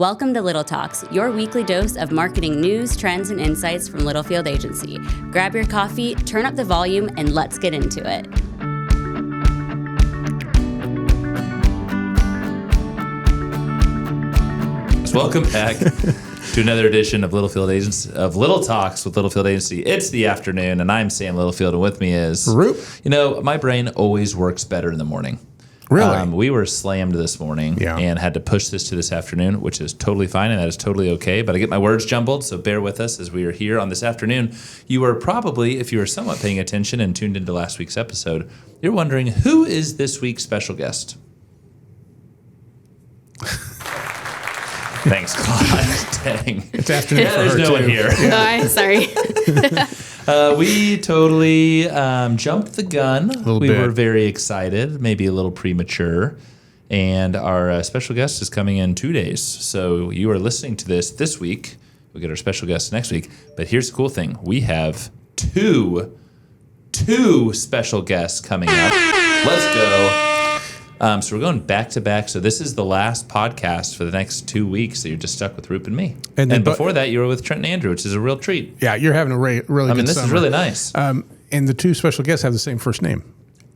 Welcome to Little Talks, your weekly dose of marketing news, trends, and insights from Littlefield Agency. Grab your coffee, turn up the volume, and let's get into it. Welcome back to another edition of Littlefield Agency, of Little Talks with Littlefield Agency. It's the afternoon, and I'm Sam Littlefield, and with me is Roop. You know, my brain always works better in the morning. Really? We were slammed this morning and had to push this to this afternoon, which is totally fine, and that is totally okay. But I get my words jumbled, so bear with us as we are here on this afternoon. You are probably, if you were somewhat paying attention and tuned into last week's episode, you're wondering, who is this week's special guest? Thanks, Claude. Dang. It's afternoon for there's her, no too. one here. Sorry. We totally jumped the gun. We bit. were very excited, maybe a little premature. And our special guest is coming in 2 days. So you are listening to this week. We'll get our special guest next week. But here's the cool thing. We have two special guests coming up. Let's go. So we're going back to back. So this is the last podcast for the next 2 weeks that you're just stuck with Roop and me. And before that, you were with Trent and Andrew, which is a real treat. Yeah, you're having a really good this summer. is really nice. And the two special guests have the same first name.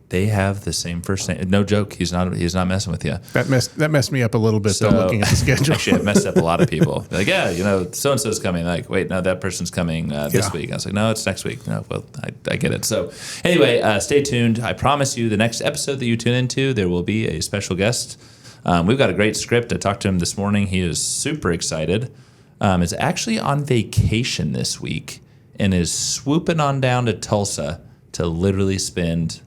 They have the same first name. No joke. He's not messing with you. That messed me up a little bit, though, looking at the schedule. Actually, it messed up a lot of people. Like, yeah, you know, so-and-so's coming. Like, wait, no, that person's coming this week. I was like, no, it's next week. No, well, I get it. So anyway, stay tuned. I promise you the next episode that you tune into, there will be a special guest. We've got a great script. I talked to him this morning. He is super excited. Is actually on vacation this week and is swooping on down to Tulsa to literally spend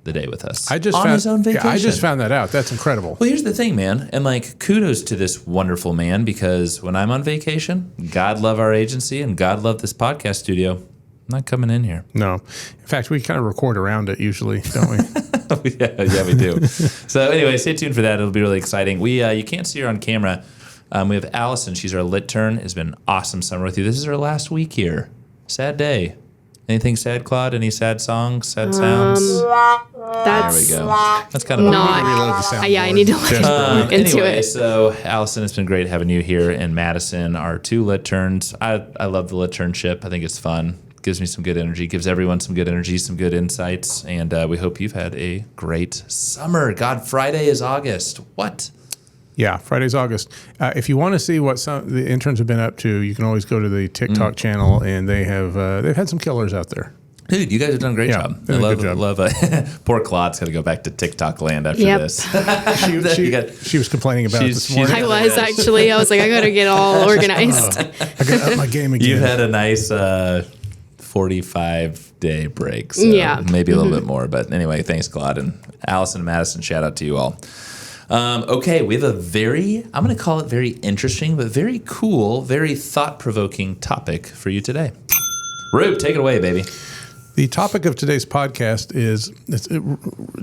the day with us his own vacation. Yeah, I just found that out. That's incredible. Well, here's the thing, man. And like, kudos to this wonderful man, because when I'm on vacation, God love our agency and God love this podcast studio. I'm not coming in here. No. In fact, we kind of record around it usually, don't we? yeah, we do. So anyway, stay tuned for that. It'll be really exciting. You can't see her on camera. We have Allison. She's our lit turn. It's been an awesome summer with you. This is her last week here. Sad day. Anything sad, Claude? Any sad songs, sad sounds? There we go. That's kind of not. Reload the soundboard. Yeah, I need to look into anyway, it. So Allison, it's been great having you here in Madison. Our two lit turns. I love the lit turnship. I think it's fun. Gives me some good energy. Gives everyone some good energy, some good insights. And we hope you've had a great summer. God, Friday is August. What? Yeah, Friday's August. If you want to see what some the interns have been up to, you can always go to the TikTok channel, and they've had some killers out there. Dude, you guys have done a great job. I love poor Claude's got to go back to TikTok land after this. She was complaining about it this morning. I was actually. I was like, I got to get all organized. I got to up my game again. You've had a nice 45-day break. So maybe a little bit more. But anyway, thanks, Claude. And Allison and Madison, shout out to you all. Okay, we have I'm going to call it very interesting, but very cool, very thought-provoking topic for you today. Roop, take it away, baby. The topic of today's podcast is, it's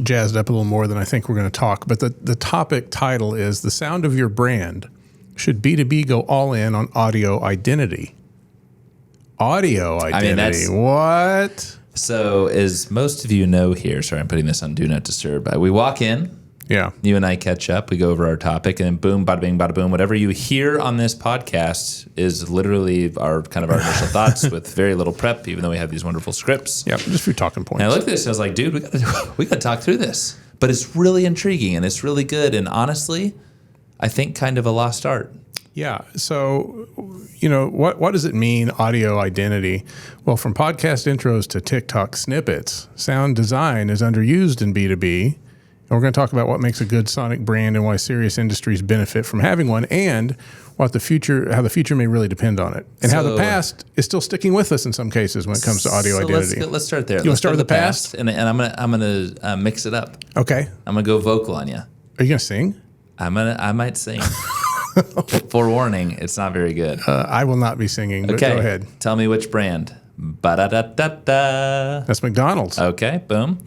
jazzed up a little more than I think we're going to talk, but the topic title is The Sound of Your Brand. Should B2B go all in on audio identity? Audio identity. What? So as most of you know here, sorry, I'm putting this on Do Not Disturb. We walk in. Yeah. You and I catch up. We go over our topic, and then boom, bada bing, bada boom. Whatever you hear on this podcast is literally our initial thoughts with very little prep, even though we have these wonderful scripts. Yeah, just a few talking points. And I looked at this and I was like, dude, we got to talk through this. But it's really intriguing and it's really good. And honestly, I think kind of a lost art. Yeah. So, what does it mean, audio identity? Well, from podcast intros to TikTok snippets, sound design is underused in B2B. And we're going to talk about what makes a good sonic brand and why serious industries benefit from having one, and how the future may really depend on it, and how the past is still sticking with us in some cases when it comes to audio identity. Let's start there. You want to start with the past? And I'm gonna mix it up. Okay. I'm gonna go vocal on you. Are you gonna sing? I might sing. Forewarning, it's not very good. I will not be singing. But okay. Go ahead. Tell me which brand. Ba-da-da-da-da. That's McDonald's. Okay. Boom.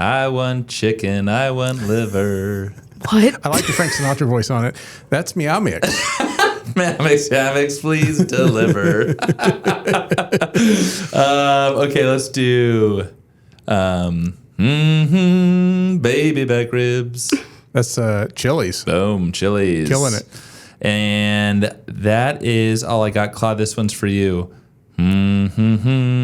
I want chicken, I want liver. What? I like the Frank Sinatra voice on it. That's Meow Mix. Meow Mix, please deliver. Okay, let's do baby back ribs. That's Chili's. Boom, Chili's. Killing it. And that is all I got. Claude, this one's for you.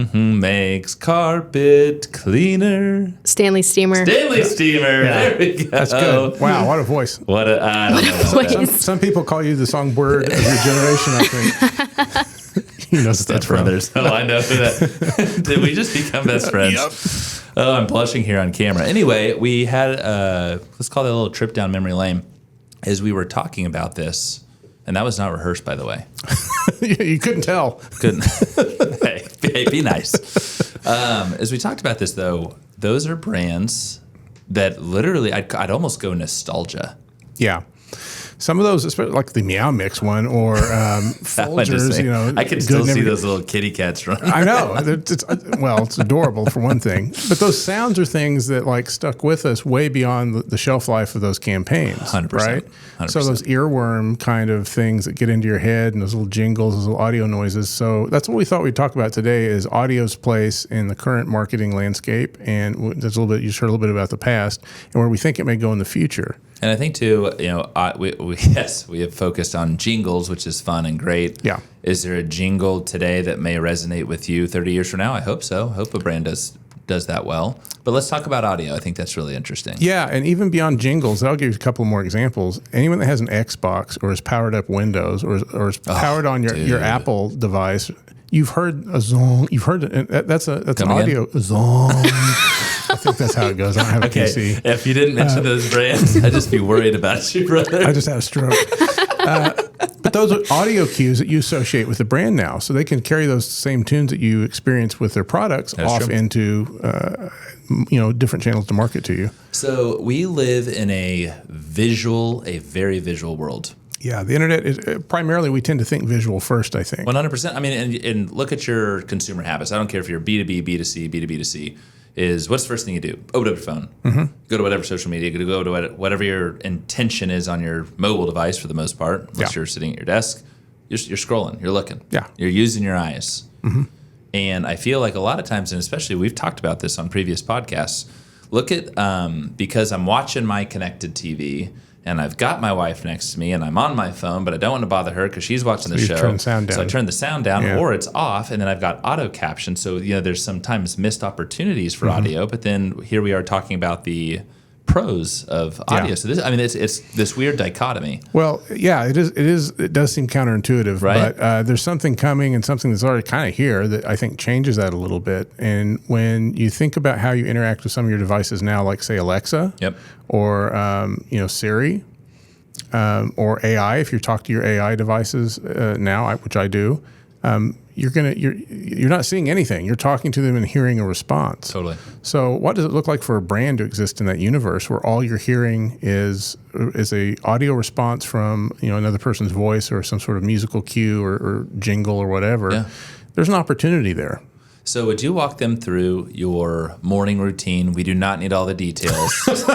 Makes carpet cleaner. Stanley Steamer. Stanley Steamer. Yeah. There we go. That's good. Wow, what a voice. What a, I don't know about that. Some people call you the songbird of your generation, I think. He knows Step that's from. brothers. Oh, I know who that. Did we just become best friends? Yep. Oh, I'm blushing here on camera. Anyway, we had, let's call that a little trip down memory lane as we were talking about this. And that was not rehearsed, by the way. You couldn't tell. Couldn't. Hey, be nice. As we talked about this, though, those are brands that literally I'd almost go nostalgia. Yeah. Some of those, especially like the Meow Mix one or Folgers, you know. I can still see those little kitty cats running. I know. It's adorable for one thing. But those sounds are things that like stuck with us way beyond the shelf life of those campaigns. 100%. Right? 100%. So those earworm kind of things that get into your head and those little jingles, those little audio noises. So that's what we thought we'd talk about today is audio's place in the current marketing landscape. And there's a little bit, you just heard a little bit about the past and where we think it may go in the future. And I think too, you know, we have focused on jingles, which is fun and great. Yeah. Is there a jingle today that may resonate with you 30 years from now? I hope so. Hope a brand does that well. But let's talk about audio. I think that's really interesting. Yeah, and even beyond jingles, I'll give you a couple more examples. Anyone that has an Xbox or has powered up Windows or is powered on your Apple device, you've heard a zong. You've heard that's an audio zong. I think that's how it goes. I don't have a PC. If you didn't mention those brands, I'd just be worried about you, brother. I just had a stroke. But those are audio cues that you associate with the brand now. So they can carry those same tunes that you experience with their products off into different channels to market to you. So we live in a very visual world. Yeah, the internet is primarily, we tend to think visual first, I think. 100%. I mean, and look at your consumer habits. I don't care if you're B2B, B2C, B2B2C. Is what's the first thing you do? Open up your phone. Mm-hmm. Go to whatever social media. Go to whatever your intention is on your mobile device for the most part. Unless you're sitting at your desk, you're scrolling. You're looking. Yeah. You're using your eyes. Mm-hmm. And I feel like a lot of times, and especially we've talked about this on previous podcasts, look at, because I'm watching my connected TV and I've got my wife next to me and I'm on my phone, but I don't want to bother her because she's watching the show. Turn the sound down. So I turn the sound down or it's off, and then I've got auto caption. So, there's sometimes missed opportunities for audio, but then here we are talking about the pros of audio. Yeah. So it's this weird dichotomy. Well, yeah, it is. It does seem counterintuitive, right? But there's something coming and something that's already kind of here that I think changes that a little bit. And when you think about how you interact with some of your devices now, like say Alexa, or Siri, or AI, if you talk to your AI devices now, which I do, you're not seeing anything. You're talking to them and hearing a response. Totally. So what does it look like for a brand to exist in that universe where all you're hearing is a audio response from another person's voice or some sort of musical cue or jingle or whatever? Yeah. There's an opportunity there. So would you walk them through your morning routine? We do not need all the details. Different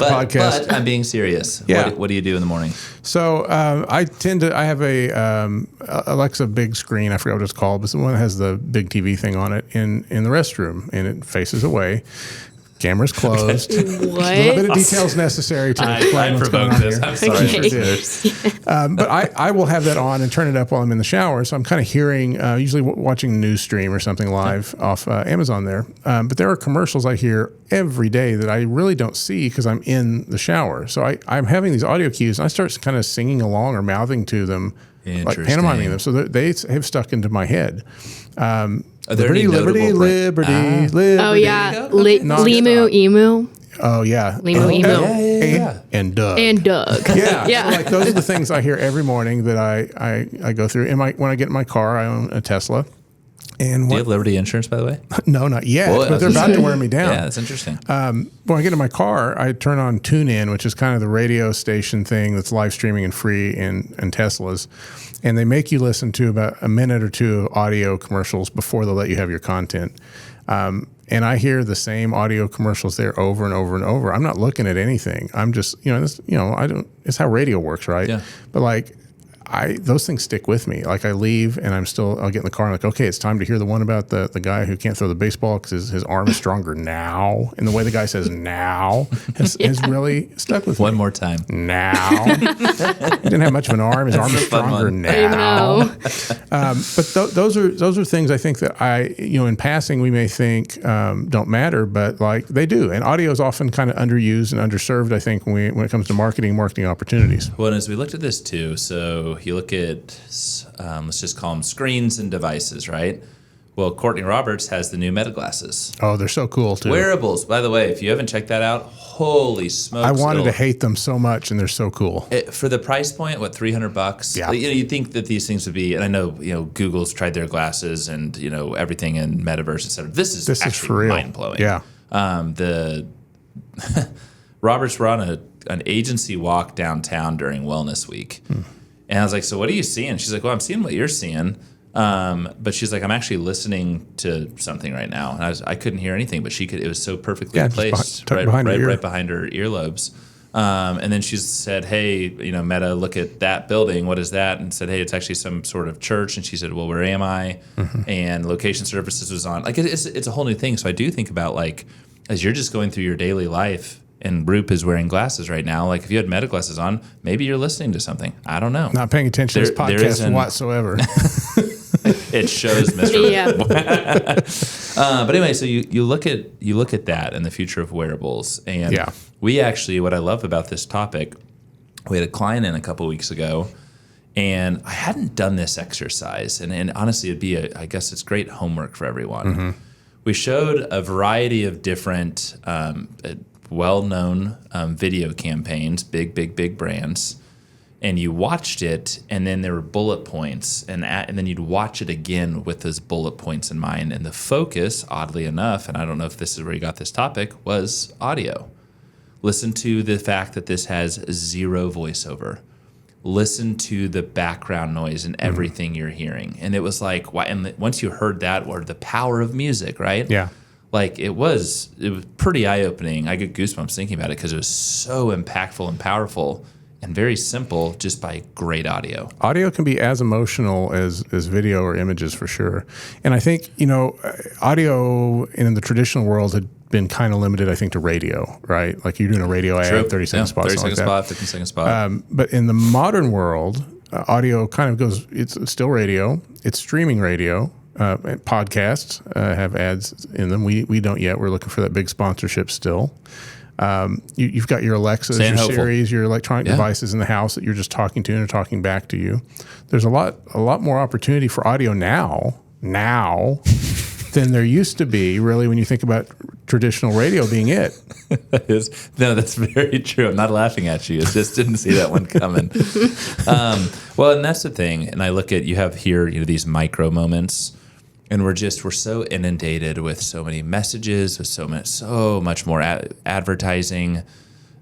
podcast. But I'm being serious. Yeah. What do you do in the morning? So I have a Alexa big screen. I forgot what it's called, but it's the one that has the big TV thing on it in the restroom, and it faces away. Camera's closed. What? A little bit of details necessary to explain what's going on here. I'm sorry. But I will have that on and turn it up while I'm in the shower. So I'm kind of hearing, usually watching the news stream or something live off Amazon there. But there are commercials I hear every day that I really don't see because I'm in the shower. So I'm having these audio cues and I start kind of singing along or mouthing to them, like pantomiming them. So they have stuck into my head. Liberty, liberty. Oh, yeah. Limu, emu. Oh, yeah. Limu, emu. And Doug. And Doug. Yeah. So those are the things I hear every morning that I go through. When I get in my car, I own a Tesla. And do you have Liberty insurance, by the way? No, not yet. But they're about to wear me down. Yeah, that's interesting. When I get in my car, I turn on TuneIn, which is kind of the radio station thing that's live streaming and free in Teslas. And they make you listen to about a minute or two of audio commercials before they'll let you have your content. And I hear the same audio commercials there over and over and over. I'm not looking at anything. I'm just, I don't. It's how radio works, right? Yeah. But those things stick with me. Like I leave and I'll get in the car and like, okay, it's time to hear the one about the guy who can't throw the baseball because his arm is stronger now. And the way the guy says now has really stuck with me. One more time. Now. He didn't have much of an arm. His arm is stronger now. But those are things I think that in passing we may think don't matter, but like they do. And audio is often kind of underused and underserved, I think, when it comes to marketing opportunities. Well, and as we looked at this too, so you look at, let's just call them screens and devices, right? Well, Courtney Roberts has the new Meta glasses. Oh, they're so cool too. Wearables, by the way, if you haven't checked that out, holy smokes. I wanted to hate them so much, and they're so cool. For the price point, what, $300? Yeah. You'd think that these things would be, and I know, Google's tried their glasses and, everything in metaverse, et cetera. This is actually for real. mind-blowing. Yeah. The Roberts were on an agency walk downtown during Wellness Week. And I was like, so what are you seeing? She's like, well, I'm seeing what you're seeing. But she's like, I'm actually listening to something right now. And I couldn't hear anything, but she could. It was so perfectly placed right behind her earlobes. And then she said, hey, Meta, look at that building. What is that? And said, hey, it's actually some sort of church. And she said, well, where am I? And location services was on. Like it's a whole new thing. So I do think about like, as you're just going through your daily life, and Roop is wearing glasses right now. Like if you had Meta glasses on, maybe you're listening to something. I don't know. Not paying attention to this podcast whatsoever. It shows miserably. Yeah. But anyway, so you look at that and the future of wearables, and we actually, what I love about this topic, we had a client in a couple weeks ago, and I hadn't done this exercise, and honestly, it'd be I guess it's great homework for everyone. We showed a variety of different well-known video campaigns, big brands, and you watched it, and then there were bullet points, and then you'd watch it again with those bullet points in mind. And the focus, oddly enough, and I don't know if this is where you got this topic, was audio. Listen to the fact that this has zero voiceover. Listen to the background noise and everything you're hearing. And it was like, and once you heard that, or the power of music, right? Yeah. Like it was pretty eye-opening. I get goosebumps thinking about it because it was so impactful and powerful and very simple just by great audio. Audio can be as emotional as video or images for sure. And I think, audio in the traditional world had been kind of limited, I think, to radio, right? Like you're doing a radio ad, 30-second spot, 30-second spot, 15-second spot. But in the modern world, audio kind of goes, it's still radio, it's streaming radio. Podcasts have ads in them. We don't yet. We're looking for that big sponsorship still. You've got your Alexas, your Siris, your electronic devices in the house that you're just talking to and are talking back to you. There's a lot more opportunity for audio now than there used to be, really, when you think about traditional radio being it. That's very true. I'm not laughing at you. I just didn't see that one coming. Well, and that's the thing. And I look at, you have here, these micro moments, and we're so inundated with so many messages, with so much more advertising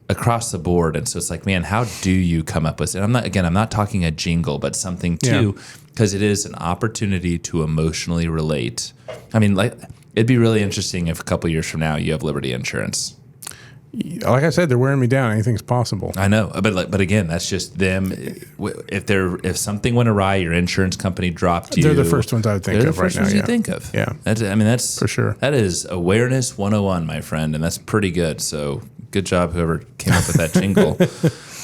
across the board. And so it's like, man, how do you come up with it? I'm not talking a jingle, but something too, because it is an opportunity to emotionally relate. I mean, like, it'd be really interesting if a couple years from now you have Liberty Insurance. Like I said, they're wearing me down. Anything's possible. I know, but again, that's just them. If something went awry, your insurance company dropped you. They're the first ones I would think of right now. They're the first ones you think of. Yeah, that's for sure. That is awareness 101, my friend, and that's pretty good. So good job, whoever came up with that jingle.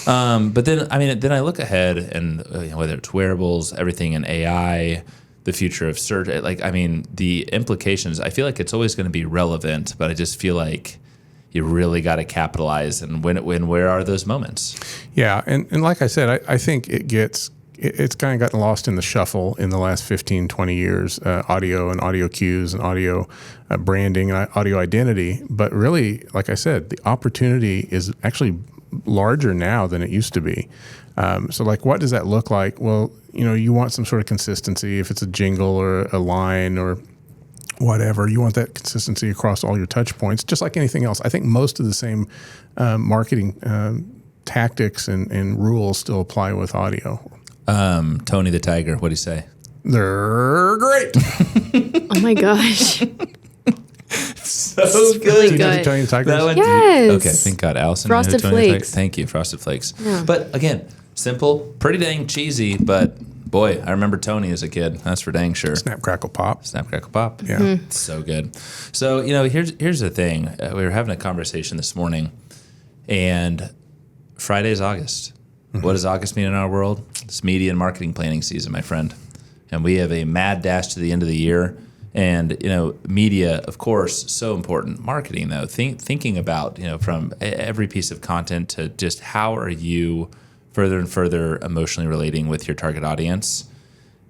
But then I look ahead, and whether it's wearables, everything in AI, the future of search, the implications. I feel like it's always going to be relevant, but I just feel like you really got to capitalize. And where are those moments? Yeah, and like I said, I think it's kind of gotten lost in the shuffle in the last 15, 20 years, audio and audio cues and audio branding and audio identity. But really, like I said, the opportunity is actually larger now than it used to be. So like, what does that look like? Well, you want some sort of consistency. If it's a jingle or a line or whatever, you want that consistency across all your touch points, just like anything else. I think most of the same marketing tactics and rules still apply with audio. Tony the Tiger, what do you say? They're great. Oh my gosh. So good. Really good. Tony the Tiger? Yes. Okay, thank God. Allison. Frosted Flakes. Thank you, Frosted Flakes. Yeah. But again, Simple, pretty dang cheesy, but boy, I remember Tony as a kid. That's for dang sure. Snap, crackle, pop. Snap, crackle, pop. Yeah. It's so good. So, here's the thing. We were having a conversation this morning, and Friday is August. What does August mean in our world? It's media and marketing planning season, my friend. And we have a mad dash to the end of the year. And, media, of course, so important. Marketing, though, thinking about, from every piece of content to just how are you further and further emotionally relating with your target audience.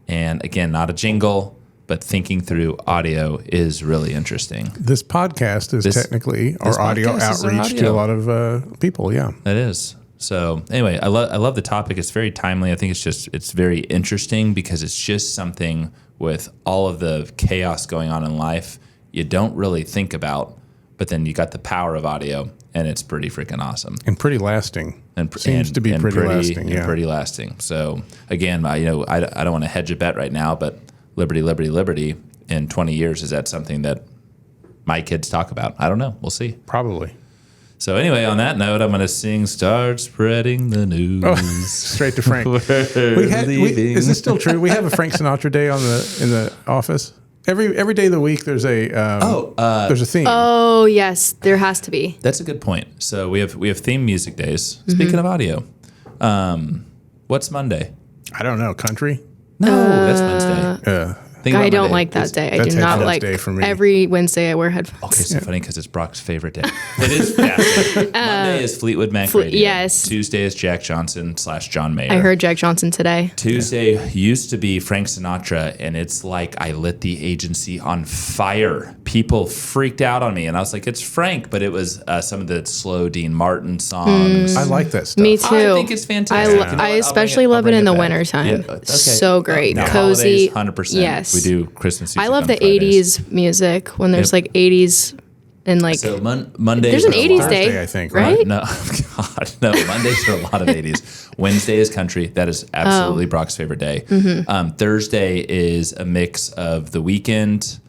And again, not a jingle, but thinking through audio is really interesting. This podcast is technically our audio outreach to a lot of people. Yeah, it is. So anyway, I love the topic. It's very timely. I think it's very interesting because it's just something with all of the chaos going on in life you don't really think about, but then you got the power of audio, and it's pretty freaking awesome and pretty lasting. Seems to be pretty lasting. Yeah, pretty lasting. So again, I don't want to hedge a bet right now, but liberty, liberty, liberty. In 20 years, is that something that my kids talk about? I don't know. We'll see. Probably. So anyway, on that note, I'm going to sing "Start Spreading the News." Oh, straight to Frank. Is this still true? We have a Frank Sinatra day in the office. Every day of the week, there's a there's a theme. Oh yes, there has to be. That's a good point. So we have theme music days. Speaking of audio, what's Monday? I don't know. Country? No, that's Wednesday. I don't like that day. I do not like day for me. Every Wednesday I wear headphones. Okay, so funny because it's Brock's favorite day. It is. Monday is Fleetwood Mac Radio. Yes. Tuesday is Jack Johnson / John Mayer. I heard Jack Johnson today. Tuesday used to be Frank Sinatra, and it's like I lit the agency on fire. People freaked out on me, and I was like, "It's Frank," but it was some of the slow Dean Martin songs. I like that stuff. Me too. I think it's fantastic. I especially love it in the wintertime. Yeah, okay. So great, Holidays, cozy. 100%. Yes. We do Christmas. I love the 80s music when there's like 80s and like. So Monday. There's an 80s day, Thursday, I think, right? No, God, no. Mondays are a lot of 80s. Wednesday is country. That is absolutely Brock's favorite day. Thursday is a mix of The Weeknd.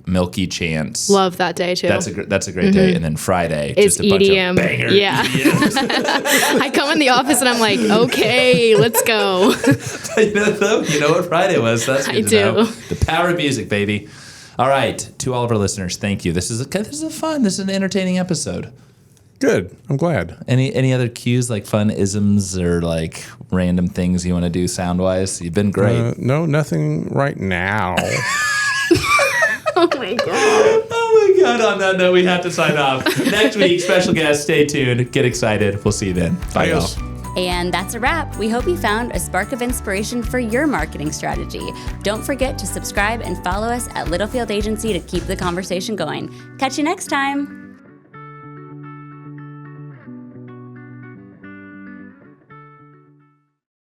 Milky Chance. Love that day too. That's a great day. And then Friday, it's just a bunch EDM. of bangers. Yeah. I come in the office and I'm like, okay, let's go. You know what Friday was. That's good I to do. know. The power of music, baby. All right, to all of our listeners, thank you. This is an entertaining episode. Good. I'm glad. Any other cues like fun isms or like random things you want to do sound wise? You've been great. No, nothing right now. Oh my God. Oh my God. On that note, we have to sign off. Next week, special guest. Stay tuned. Get excited. We'll see you then. Bye, y'all. And that's a wrap. We hope you found a spark of inspiration for your marketing strategy. Don't forget to subscribe and follow us at Littlefield Agency to keep the conversation going. Catch you next time.